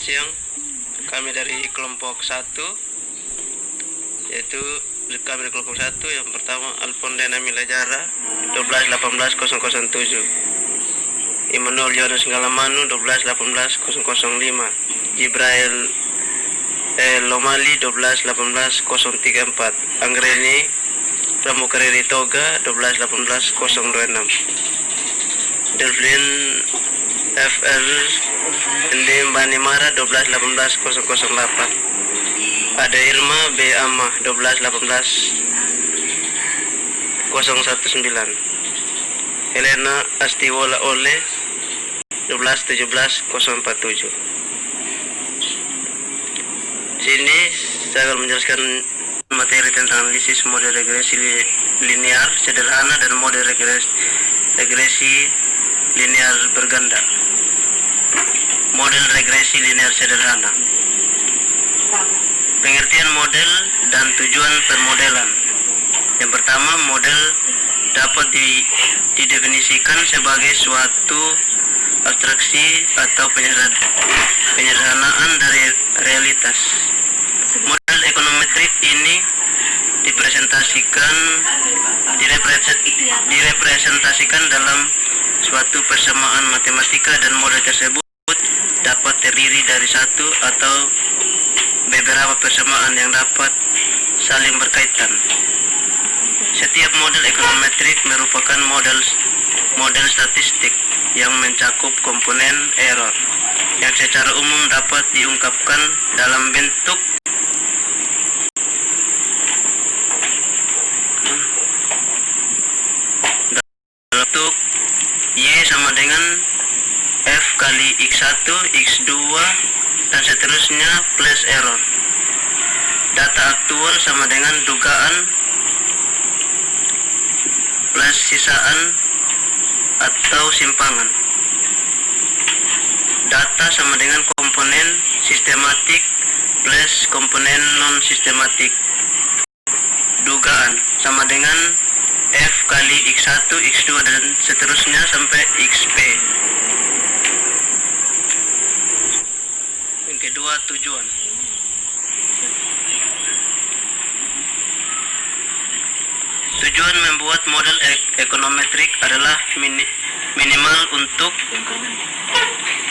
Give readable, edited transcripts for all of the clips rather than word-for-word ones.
siang. Kami dari kelompok 1, yaitu kami dari kelompok 1 yang pertama Alpondena Milajara 12-18-007, Immanuel Jonas Ngalamanu 12-18-005, Jibrail Lomali 12-18-034, Anggreni Ramukariri Toga 12-18-026, Delvin FR Endi Banimara 12-18-008, Ada Irma B. Amah 12-18-019, Helena Astiwola Ole 12-17-047. Sini saya akan menjelaskan materi tentang analisis model regresi linear sederhana dan model regresi linear berganda. Model regresi linear sederhana. Pengertian model dan tujuan permodelan. Yang pertama, model dapat didefinisikan sebagai suatu abstraksi atau penyederhanaan dari realitas. Model ekonometrik ini direpresentasikan dalam suatu persamaan matematika, dan model tersebut dapat terdiri dari satu atau beberapa persamaan yang dapat saling berkaitan. Setiap model ekonometrik merupakan model statistik yang mencakup komponen error yang secara umum dapat diungkapkan dalam bentuk Y sama dengan F kali X1, X2, dan seterusnya plus error. Data aktual sama dengan dugaan plus sisaan atau simpangan. Data sama dengan komponen sistematik plus komponen non-sistematik. Dugaan sama dengan F kali X1, X2, dan seterusnya sampai XP. Yang kedua, tujuan. Tujuan membuat model ekonometrik adalah minimal untuk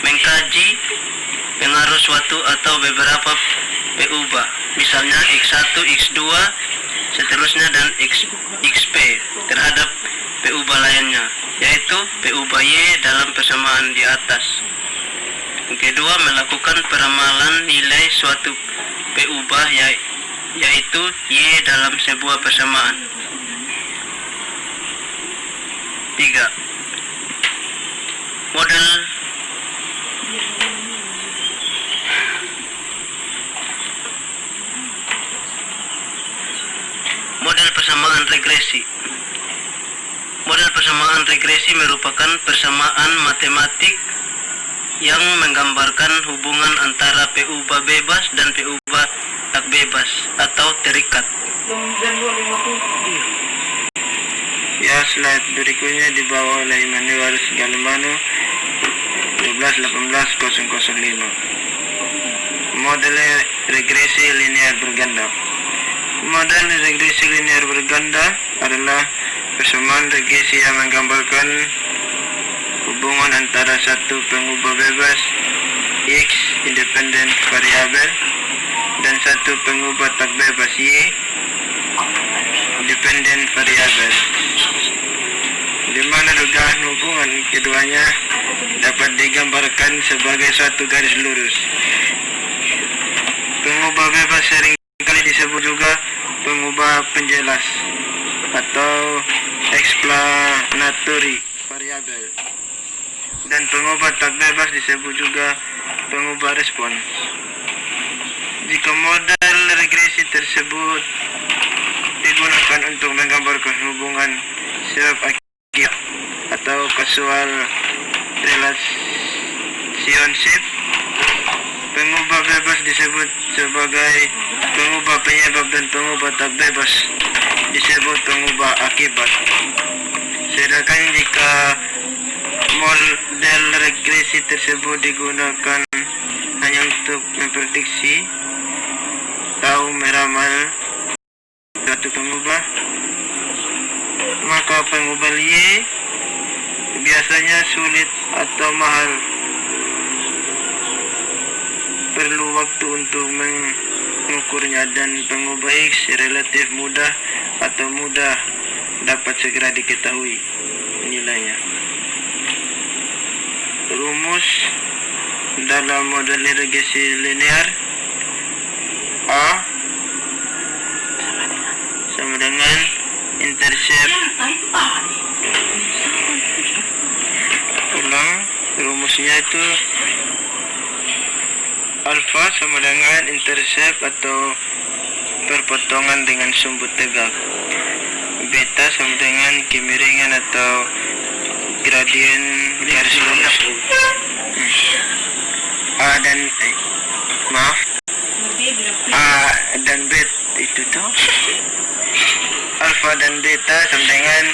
mengkaji pengaruh suatu atau beberapa peubah, misalnya X1, X2, seterusnya, dan XP terhadap peubah lainnya, yaitu peubah Y dalam persamaan di atas. Yang kedua, melakukan peramalan nilai suatu peubah yaitu Y dalam sebuah persamaan. 3. Model persamaan regresi. Model persamaan regresi merupakan persamaan matematik yang menggambarkan hubungan antara peubah bebas dan peubah tak bebas atau terikat. Ya, slide berikutnya dibawa oleh Immanuel Ngalamanu 12-18-005. Model regresi linear berganda. Model regresi linear berganda adalah persamaan regresi yang menggambarkan hubungan antara satu pengubah bebas X independen variabel dan satu pengubah tak bebas Y independen variabel, di mana dugaan hubungan keduanya dapat digambarkan sebagai suatu garis lurus. Pengubah bebas seringkali disebut juga pengubah penjelas atau explanatory variable, dan pengubah tak bebas disebut juga pengubah respons. Jika model regresi tersebut digunakan untuk menggambarkan hubungan sebab akibat atau causal relationship, pengubah bebas disebut sebagai pengubah penyebab dan pengubah tak bebas disebut pengubah akibat. Sedangkan jika model regresi tersebut digunakan hanya untuk memprediksi atau meramal suatu pengubah, maka pengubah Y biasanya sulit atau mahal. Perlu waktu untuk mengukurnya, dan pengubah X relatif mudah atau mudah dapat segera diketahui nilainya. Rumus dalam model regresi linear: A sama dengan intercept. Ulang, rumusnya itu alfa sama dengan intercept atau perpotongan dengan sumbu tegak. Beta sama dengan kemiringan atau gradien garis lurus. A dan beta itu tuh alfa dan beta sama dengan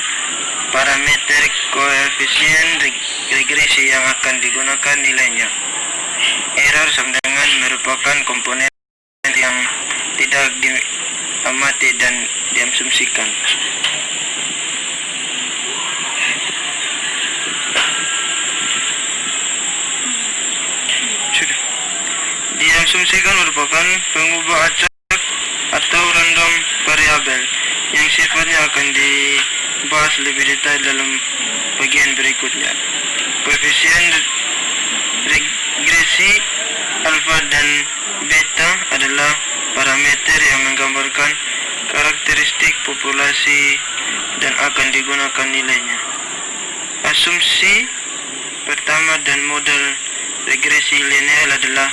parameter koefisien regresi yang akan digunakan nilainya. Error sama dengan merupakan komponen yang tidak diamati dan diasumsikan. Diasumsikan merupakan pengubah acak atau random variabel yang sifatnya akan dibahas lebih detail dalam bagian berikutnya. Koefisien regresi alfa dan beta adalah parameter yang menggambarkan karakteristik populasi dan akan digunakan nilainya. Asumsi pertama dan model regresi linear adalah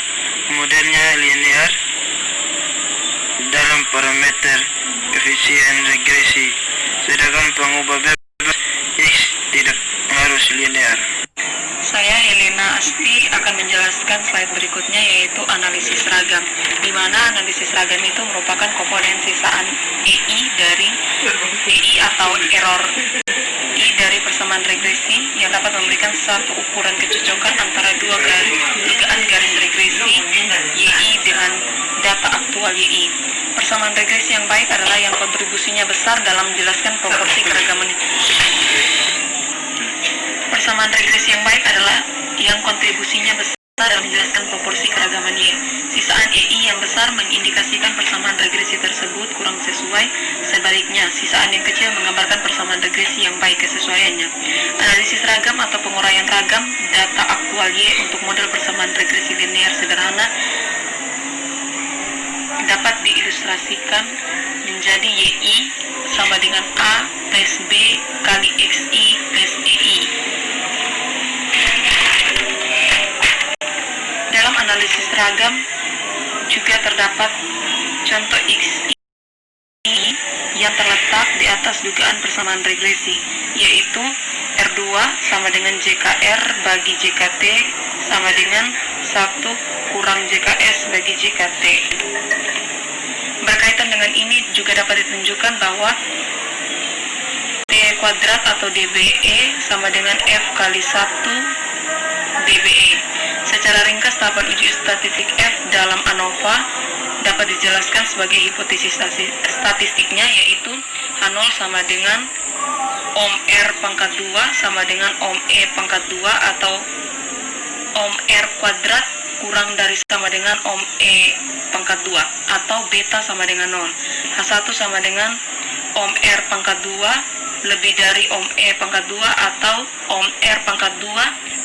modelnya linear dalam parameter koefisien regresi, sedangkan pengubah bebas X tidak harus linear. Saya Helena Asti akan menjelaskan slide berikutnya, yaitu analisis ragam, di mana analisis ragam itu merupakan komponen sisaan EI dari EI atau error I dari persamaan regresi yang dapat memberikan satu ukuran kecocokan antara dua dugaan garis regresi YI dengan data aktual YI. Persamaan regresi yang baik adalah yang kontribusinya besar dalam menjelaskan proporsi keragaman. Persamaan regresi yang baik adalah yang kontribusinya besar dalam menjelaskan proporsi keragaman Y. Sisaan EI yang besar mengindikasikan persamaan regresi tersebut kurang sesuai. Sebaliknya, sisaan yang kecil menggambarkan persamaan regresi yang baik kesesuaiannya. Analisis ragam atau penguraian ragam data aktual Y untuk model persamaan regresi linear sederhana dapat diilustrasikan menjadi YI sama dengan A plus B kali XI plus EI. Dalam analisis ragam juga terdapat contoh XI yang terletak di atas dugaan persamaan regresi, yaitu R2 sama dengan JKR bagi JKT sama dengan 1 kurang JKS bagi JKT. Berkaitan dengan ini juga dapat ditunjukkan bahwa T kuadrat atau DBE sama dengan F kali 1 DBE. Secara ringkas, tahapan uji statistik F dalam ANOVA dapat dijelaskan sebagai hipotesis statistiknya, yaitu H0 sama dengan Om R pangkat 2 sama dengan Om E pangkat 2 atau Om R kuadrat kurang dari sama dengan Om E pangkat 2 atau beta sama dengan 0. H1 sama dengan Om R pangkat 2 lebih dari Om E pangkat 2 atau Om R pangkat 2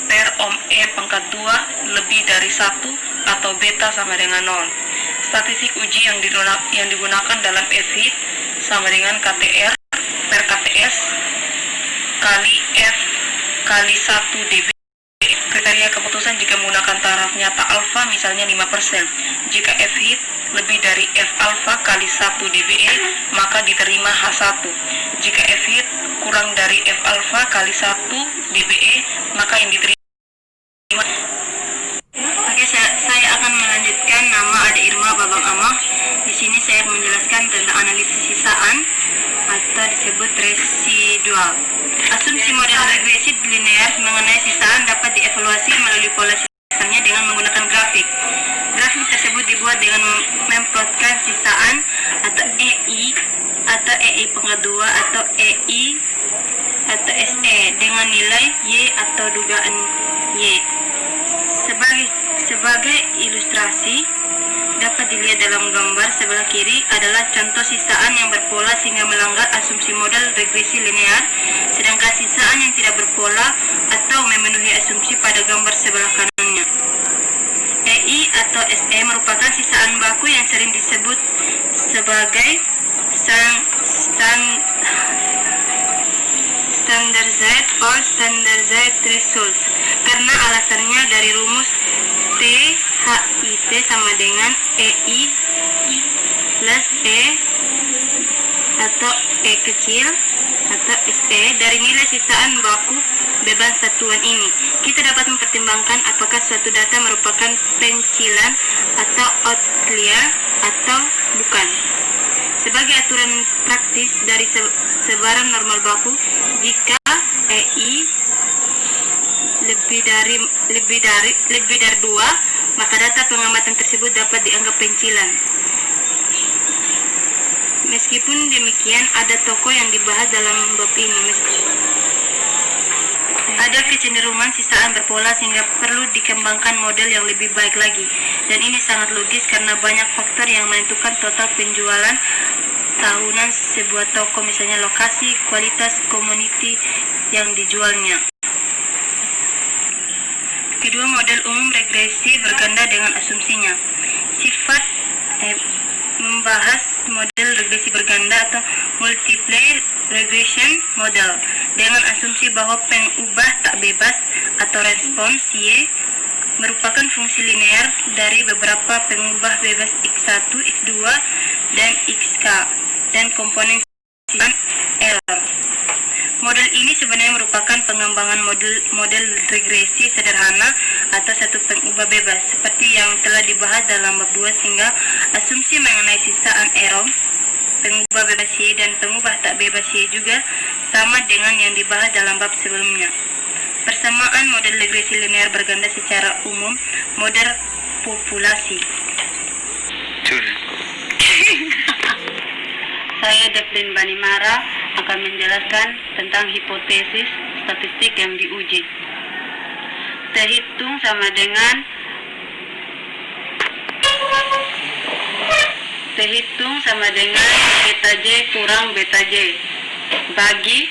per Om E pangkat 2 lebih dari 1 atau beta sama dengan 0. Statistik uji yang digunakan dalam FHIT sama dengan KTR per KTS kali F kali 1 dB. Kriteria keputusan jika menggunakan taraf nyata alfa misalnya 5%. Jika FHIT lebih dari F alfa kali 1 dBE maka diterima H1. Jika FHIT kurang dari F alfa kali 1 dBE maka yang diterima. Oke, saya akan melanjutkan. Nama Ade Irma Babang Amah. Di sini saya menjelaskan tentang analisis sisaan atau disebut residual. Asumsi model regresi linear mengenai sisaan dapat dievaluasi melalui pola penjelasannya dengan menggunakan grafik. Grafik tersebut dibuat dengan memplotkan sisaan atau EI atau EI pangkat 2 atau EI atau SE dengan nilai Y atau dugaan Y. Sebagai ilustrasi, dapat dilihat dalam gambar sebelah kiri adalah contoh sisaan yang berpola sehingga melanggar asumsi model regresi linear, sedangkan sisaan yang tidak berpola atau memenuhi asumsi pada gambar sebelah kanannya. EI atau SE merupakan sisaan baku yang sering disebut sebagai standardized threshold karena alasannya dari rumus THIT sama dengan EI plus E atau E kecil atau SE dari nilai sisaan baku beban satuan ini. Kita dapat mempertimbangkan apakah suatu data merupakan pencilan atau outlier atau bukan. Sebagai aturan praktis dari sebaran normal baku, jika EI lebih dari 2, maka data pengamatan tersebut dapat dianggap pencilan. Meskipun demikian, ada tokoh yang dibahas dalam bab ini. Ada kecenderungan sisaan berpola sehingga perlu dikembangkan model yang lebih baik lagi. Dan ini sangat logis karena banyak faktor yang menentukan total penjualan tahunan sebuah toko, misalnya lokasi, kualitas, community yang dijualnya. Kedua, model umum regresi berganda dengan asumsinya. Sifat membahas model regresi berganda atau multiple regression model dengan asumsi bahwa pengubah tak bebas atau respons Y merupakan fungsi linear dari beberapa pengubah bebas X1, X2, dan XK dan komponen sifat error. Model ini sebenarnya merupakan pengembangan model regresi sederhana atau satu pengubah bebas seperti yang telah dibahas dalam bab 2, sehingga asumsi mengenai sisaan error, pengubah bebas Y dan pengubah tak bebas Y juga sama dengan yang dibahas dalam bab sebelumnya. Persamaan model regresi linear berganda secara umum model populasi. Saya Devlin Banimara akan menjelaskan tentang hipotesis statistik yang diuji. Terhitung sama dengan beta J kurang beta J bagi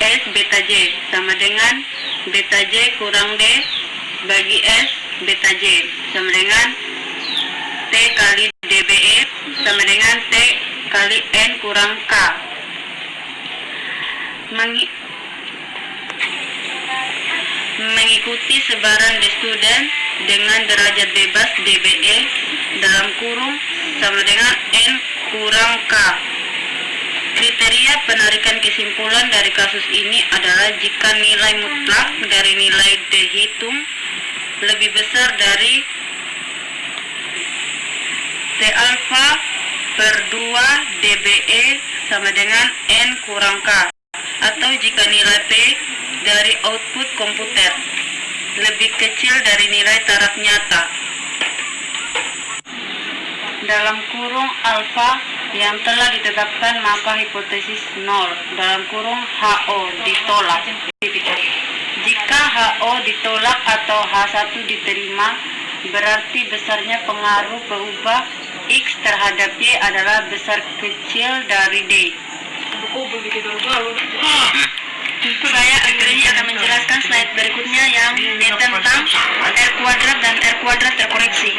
S beta J sama dengan beta J kurang D bagi S beta J sama dengan T kali DBE sama dengan T kali N kurang K. Mengikuti sebaran the student dengan derajat bebas DBE dalam kurung sama dengan N kurang K. Kriteria penarikan kesimpulan dari kasus ini adalah jika nilai mutlak dari nilai dihitung lebih besar dari T alpha per 2 DBE sama dengan N kurang K, atau jika nilai P dari output komputer lebih kecil dari nilai taraf nyata dalam kurung alfa yang telah ditetapkan, maka hipotesis 0 dalam kurung HO ditolak. Jika HO ditolak atau H1 diterima, berarti besarnya pengaruh berubah X terhadap Y adalah besar kecil dari D. Saya akhirnya akan menjelaskan slide berikutnya yang tentang R kuadrat dan R kuadrat terkoreksi.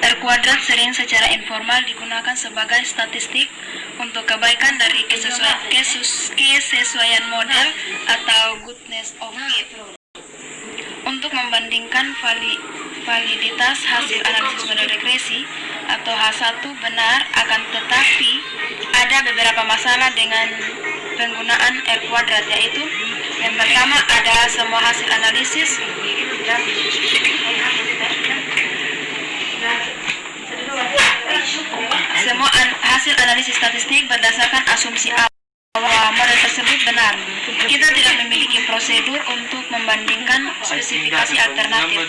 R kuadrat sering secara informal digunakan sebagai statistik untuk kebaikan dari kesesuaian model atau goodness of fit. Untuk membandingkan validitas hasil analisis model regresi atau H1 benar, akan tetapi ada beberapa masalah dengan penggunaan R kuadrat, yaitu yang pertama ada semua hasil analisis hasil analisis statistik berdasarkan asumsi awal bahwa model tersebut benar. Kita tidak memiliki prosedur untuk membandingkan spesifikasi alternatif.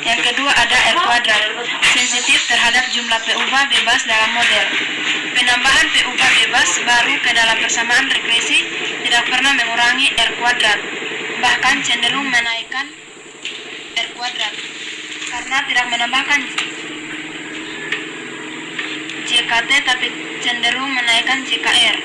Yang kedua ada R kuadrat, sensitif terhadap jumlah PUBA bebas dalam model. Penambahan PUBA bebas baru ke dalam persamaan regresi tidak pernah mengurangi R kuadrat, bahkan cenderung menaikkan R kuadrat karena tidak menambahkan JKT tapi cenderung menaikkan JKR.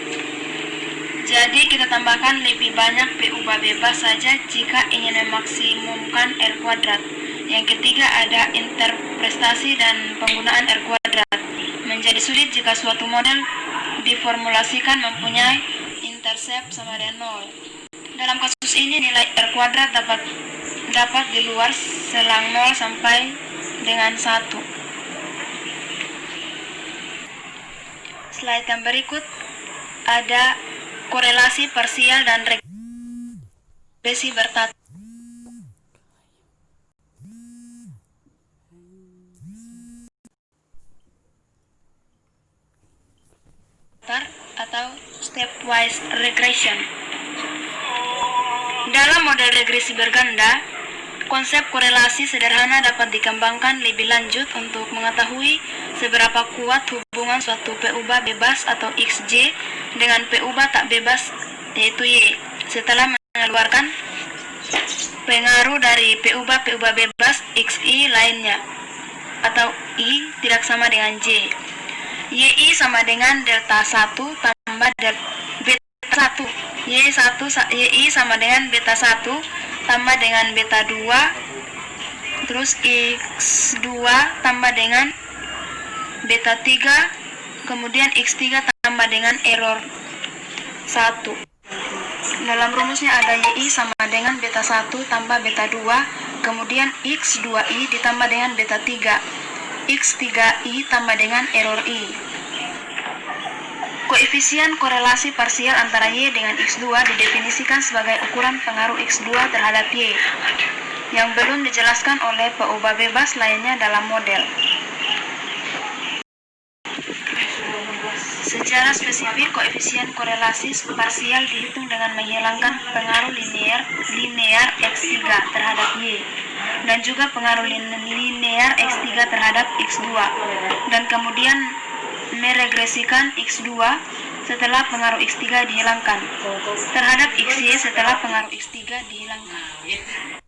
Jadi kita tambahkan lebih banyak PUBA bebas saja jika ingin memaksimumkan R kuadrat. Yang ketiga ada interpretasi dan penggunaan R kuadrat. Menjadi sulit jika suatu model diformulasikan mempunyai intercept sama dengan 0. Dalam kasus ini nilai R kuadrat dapat di luar selang 0 sampai dengan 1. Slide yang berikut ada korelasi parsial dan regresi bertatar atau stepwise regression. Dalam model regresi berganda, konsep korelasi sederhana dapat dikembangkan lebih lanjut untuk mengetahui seberapa kuat hubungan suatu PUBA bebas atau XJ dengan PUBA tak bebas yaitu Y setelah mengeluarkan pengaruh dari PUBA bebas XI lainnya atau I tidak sama dengan J. YI sama dengan delta 1 tambah beta 1. YI sama dengan beta 1 tambah dengan beta 2, terus X2 tambah dengan beta 3, kemudian X3 tambah dengan error 1. Dalam rumusnya ada YI sama dengan beta 1 tambah beta 2, kemudian X2I ditambah dengan beta 3, X3I tambah dengan error I. Koefisien korelasi parsial antara Y dengan X2 didefinisikan sebagai ukuran pengaruh X2 terhadap Y yang belum dijelaskan oleh PUBA bebas lainnya dalam model. Secara spesifik, koefisien korelasi parsial dihitung dengan menghilangkan pengaruh linear X3 terhadap Y dan juga pengaruh linear X3 terhadap X2 dan kemudian meregresikan X2 setelah pengaruh X3 dihilangkan terhadap XY setelah pengaruh X3 dihilangkan.